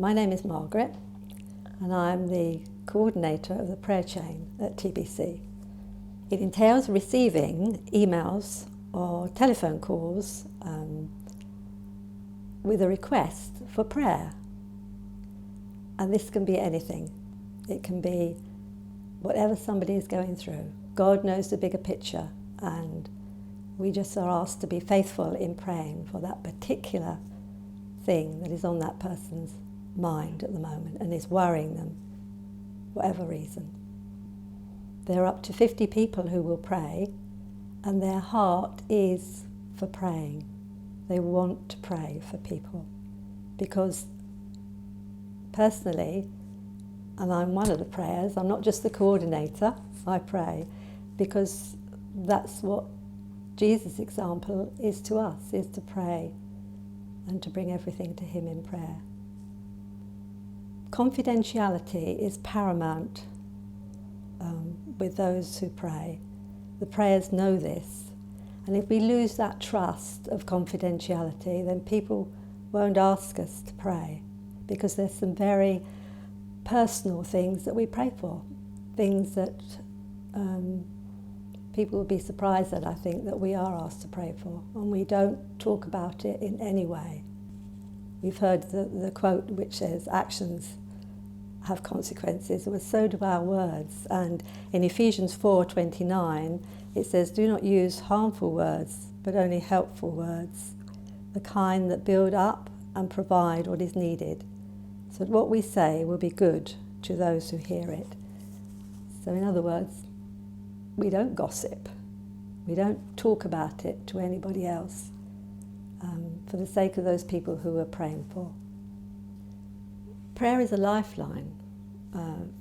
My name is Margaret, and I'm the coordinator of the prayer chain at TBC. It entails receiving emails or telephone calls with a request for prayer. And this can be anything. It can be whatever somebody is going through. God knows the bigger picture, and we just are asked to be faithful in praying for that particular thing that is on that person's mind at the moment and is worrying them, whatever reason. There are up to 50 people who will pray, and their heart is for praying. They want to pray for people because personally, and I'm one of the prayers, I'm not just the coordinator, I pray because that's what Jesus' example is to us, is to pray and to bring everything to him in prayer. Confidentiality is paramount with those who pray. The prayers know this, and if we lose that trust of confidentiality, then people won't ask us to pray because there's some very personal things that we pray for, things that people will be surprised that I think that we are asked to pray for, and we don't talk about it in any way. We've heard the quote which says, actions have consequences, well, so do our words. And in Ephesians 4:29, it says, do not use harmful words, but only helpful words, the kind that build up and provide what is needed, so that what we say will be good to those who hear it. So in other words, we don't gossip. We don't talk about it to anybody else for the sake of those people who we're praying for. Prayer is a lifeline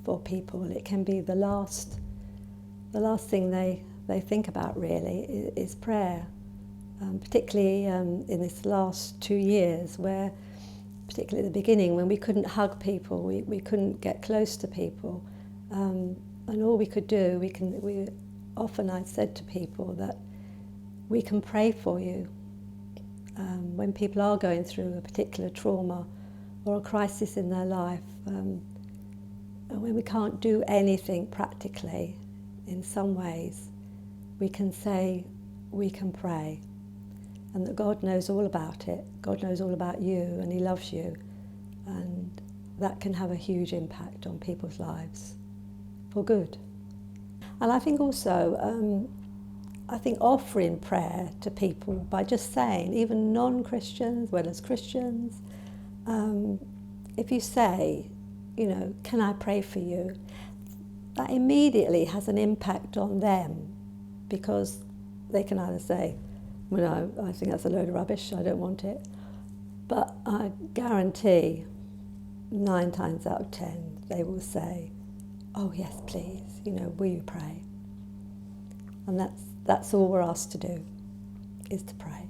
for people. It can be the last thing they think about really is prayer, particularly in this last 2 years where, particularly at the beginning, when we couldn't hug people, we couldn't get close to people, and all we could do, often I said to people that we can pray for you when people are going through a particular trauma or a crisis in their life, and when we can't do anything practically, in some ways, we can say we can pray, and that God knows all about it. God knows all about you, and he loves you, and that can have a huge impact on people's lives for good. And I think also, offering prayer to people by just saying, even non-Christians as well as Christians, if you say, can I pray for you? That immediately has an impact on them, because they can either say, well, no, I think that's a load of rubbish, I don't want it. But I guarantee 9 times out of 10, they will say, oh yes, please, will you pray? And that's all we're asked to do, is to pray.